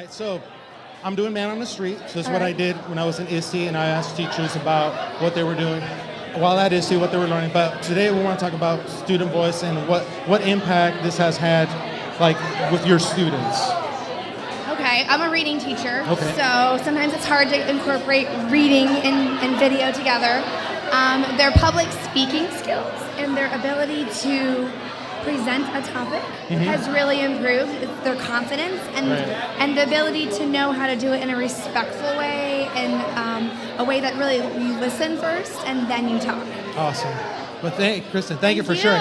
right, so I'm doing Man on the Street. So this is what I did when I was in ISTE, and I asked teachers about what they were doing while at ISTE, what they were learning. But today we want to talk about student voice and what impact this has had, like, with your students. Okay, I'm a reading teacher, Okay. so sometimes it's hard to incorporate reading and video together. Their public speaking skills and their ability to present a topic has really improved. It's their confidence and the ability to know how to do it in a respectful way and a way that really you listen first and then you talk. Awesome. Well, Kristen, thank you for sharing.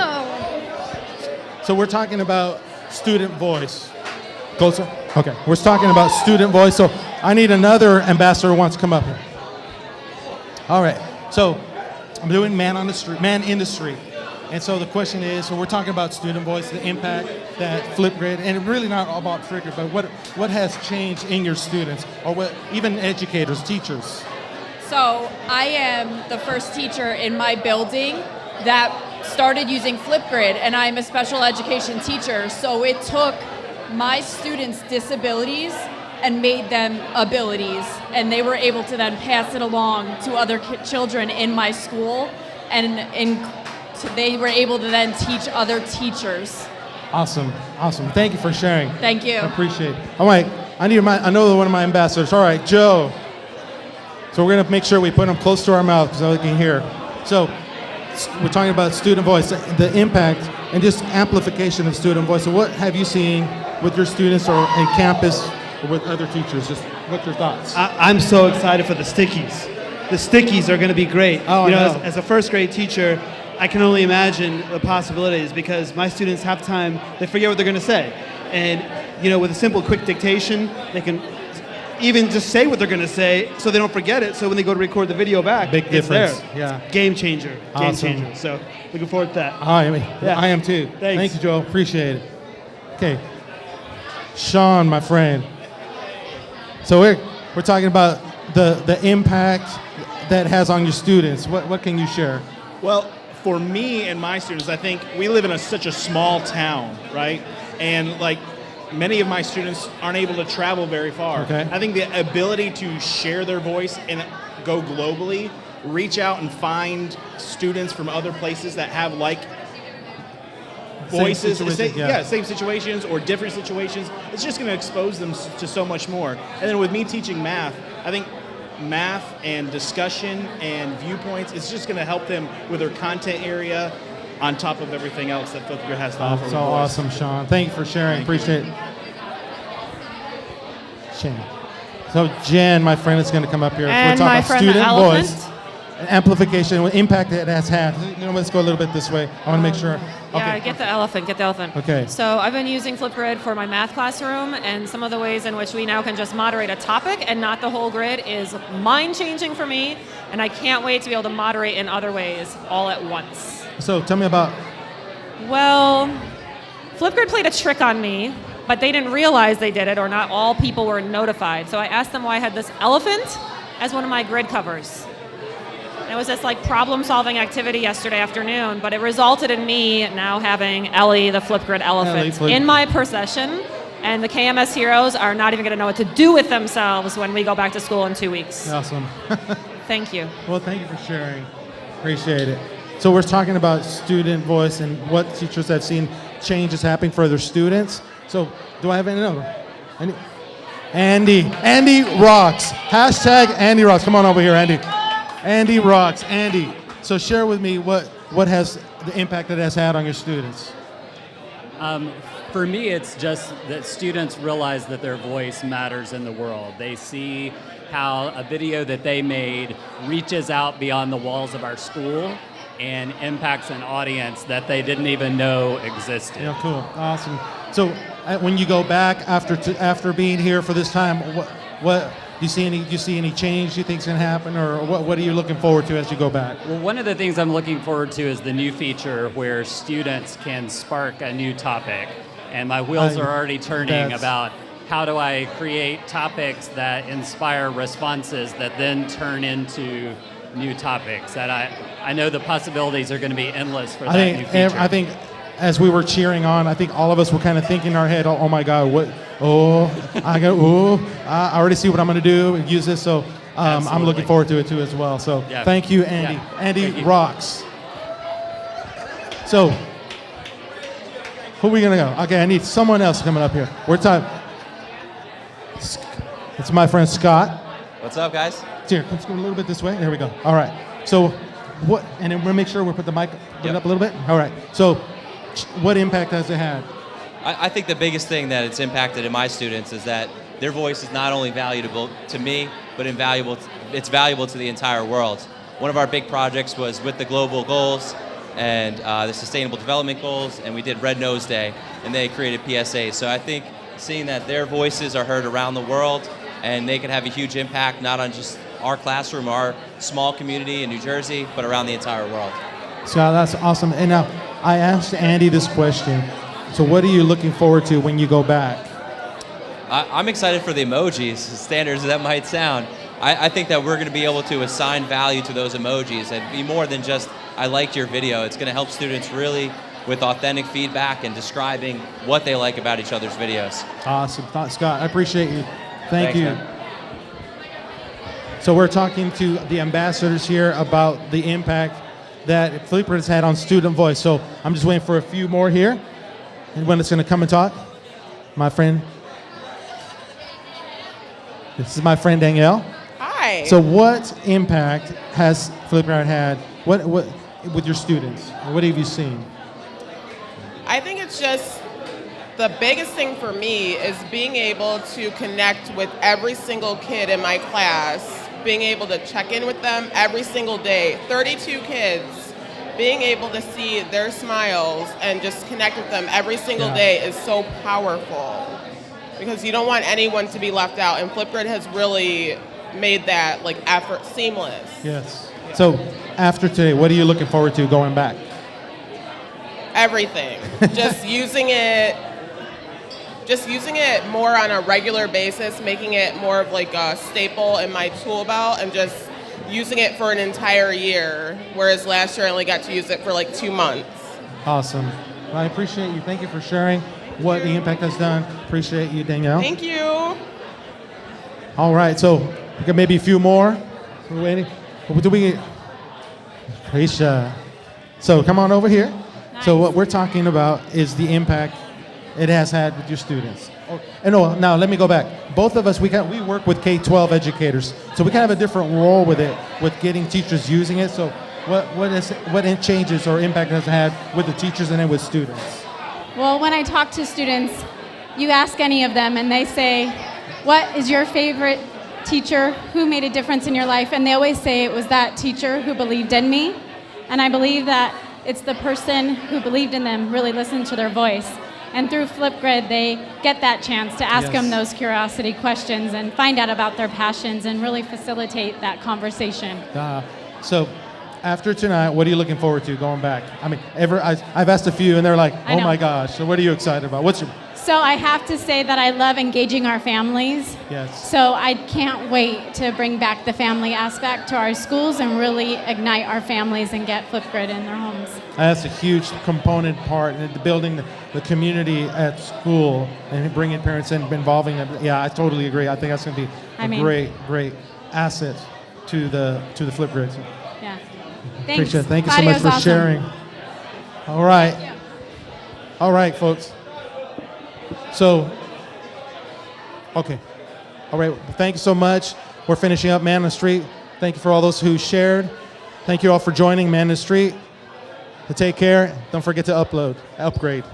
So we're talking about student voice. Closer? Okay. We're talking about student voice. So I need another ambassador who wants to come up here. All right. So I'm doing Man on the Street, Man in the Street. And so the question is, so we're talking about student voice, the impact that Flipgrid, and really not all about Flipgrid, but what has changed in your students, or what even educators, teachers? So I am the first teacher in my building that started using Flipgrid, and I'm a special education teacher. So it took my students' disabilities and made them abilities, and they were able to then pass it along to other children in my school, and they were able to then teach other teachers. Awesome. Thank you for sharing. Thank you. I appreciate it. All right, I need one of my ambassadors. All right, Joe. So we're gonna make sure we put them close to our mouth so they can hear. So we're talking about student voice, the impact and just amplification of student voice. So what have you seen with your students or in campus or with other teachers? Just what's your thoughts? I'm so excited for the stickies. The stickies are going to be great. Oh, as a first grade teacher, I can only imagine the possibilities because my students half the time they forget what they're going to say, and with a simple quick dictation, they can even just say what they're going to say so they don't forget it. So when they go to record the video back, big difference. It's there. Yeah, game changer. Awesome. Game changer. So looking forward to that. I am too. Thanks. Thank you, Joe. Appreciate it. Okay, Sean, my friend. So we're talking about the impact that has on your students. What can you share? Well, for me and my students, I think we live in such a small town, right? And like many of my students aren't able to travel very far. Okay. I think the ability to share their voice and go globally, reach out and find students from other places that have like voices, same situations or different situations, it's just going to expose them to so much more. And then with me teaching math, I think math and discussion and viewpoints, it's just going to help them with their content area on top of everything else that Flipgrid has to offer. So awesome, Sean. Thank you for sharing. Appreciate it. Shane. So Jen, my friend, is going to come up here. And we're my talking friend, about the student elephant. voice, amplification, what impact it has had. Let's go a little bit this way. I want to make sure. Yeah, get the elephant. Okay. So I've been using Flipgrid for my math classroom, and some of the ways in which we now can just moderate a topic and not the whole grid is mind-changing for me, and I can't wait to be able to moderate in other ways all at once. So tell me about. Well, Flipgrid played a trick on me, but they didn't realize they did it, or not all people were notified. So I asked them why I had this elephant as one of my grid covers. And it was this like problem-solving activity yesterday afternoon, but it resulted in me now having Ellie, the Flipgrid elephant, in my possession, and the KMS heroes are not even going to know what to do with themselves when we go back to school in 2 weeks. Awesome. Thank you. Well, thank you for sharing. Appreciate it. So we're talking about student voice and what teachers have seen changes happening for their students. So do I have any other? Andy rocks. Hashtag Andy rocks. Come on over here, Andy. Andy rocks. Andy, so share with me what has the impact that it has had on your students. For me, it's just that students realize that their voice matters in the world. They see how a video that they made reaches out beyond the walls of our school and impacts an audience that they didn't even know existed. Yeah, cool, awesome. So when you go back after being here for this time, what do you see any change you think is going to happen, or what are you looking forward to as you go back? Well, one of the things I'm looking forward to is the new feature where students can spark a new topic, and my wheels are already turning about how do I create topics that inspire responses that then turn into new topics. That I know the possibilities are going to be endless for that new feature. I think as we were cheering on, I think all of us were kind of thinking in our head, oh my God, what? Oh, I already see what I'm going to do. Use this. So I'm looking forward to it too as well. So thank you, Andy. Yeah. Andy rocks. So who are we going to go? Okay, I need someone else coming up here. We're talking. It's my friend Scott. What's up, guys? Here, let's go a little bit this way. There we go. All right. So what? And then we'll make sure we put the mic it up a little bit. All right. So what impact has it had? I think the biggest thing that it's impacted in my students is that their voice is not only valuable to me, but it's valuable to the entire world. One of our big projects was with the global goals and the Sustainable Development Goals, and we did Red Nose Day, and they created PSAs. So I think seeing that their voices are heard around the world, and they can have a huge impact not on just our classroom, our small community in New Jersey, but around the entire world. So that's awesome. And now I asked Andy this question. So what are you looking forward to when you go back? I'm excited for the emojis, as standard as that might sound. I think that we're going to be able to assign value to those emojis and be more than just, I liked your video. It's going to help students really with authentic feedback and describing what they like about each other's videos. Awesome. Scott, I appreciate you. Thank you. Man. So we're talking to the ambassadors here about the impact that Flipgrid has had on student voice. So I'm just waiting for a few more here. Anyone that's going to come and talk? My friend. This is my friend Danielle. Hi. So what impact has Flipgrid had what with your students? What have you seen? I think it's just the biggest thing for me is being able to connect with every single kid in my class, being able to check in with them every single day. 32 kids, being able to see their smiles and just connect with them every single day is so powerful because you don't want anyone to be left out, and Flipgrid has really made that effort seamless. Yes. So after today, what are you looking forward to going back? Everything. Just using it more on a regular basis, making it more of a staple in my tool belt, and just using it for an entire year, whereas last year I only got to use it for 2 months. Awesome. Well, I appreciate you. Thank you for sharing what the impact has done. Appreciate you, Danielle. Thank you. All right, so we got maybe a few more. We're waiting. What do we? Krisha. So come on over here. Nice. So what we're talking about is the impact it has had with your students. Now let me go back. Both of us, we work with K-12 educators, so we kind of have a different role with it, with getting teachers using it. So what changes or impact has it had with the teachers and then with students? Well, when I talk to students, you ask any of them and they say, what is your favorite teacher? Who made a difference in your life? And they always say it was that teacher who believed in me. And I believe that it's the person who believed in them really listened to their voice. And through Flipgrid, they get that chance to ask them those curiosity questions and find out about their passions and really facilitate that conversation. So after tonight, what are you looking forward to going back? I mean, I've asked a few, and they're like, oh my gosh. So what are you excited about? So I have to say that I love engaging our families. Yes. So I can't wait to bring back the family aspect to our schools and really ignite our families and get Flipgrid in their homes. That's a huge component part in building the community at school and bringing parents in, involving them. Yeah, I totally agree. I think that's going to be a great asset to the Flipgrid. So. Yeah. Thanks. Appreciate it. Thank you so Claudio's much for awesome. sharing. All right. All right, folks. So, okay. All right. Thank you so much. We're finishing up Man on the Street. Thank you for all those who shared. Thank you all for joining Man on the Street. Take care. Don't forget to upgrade.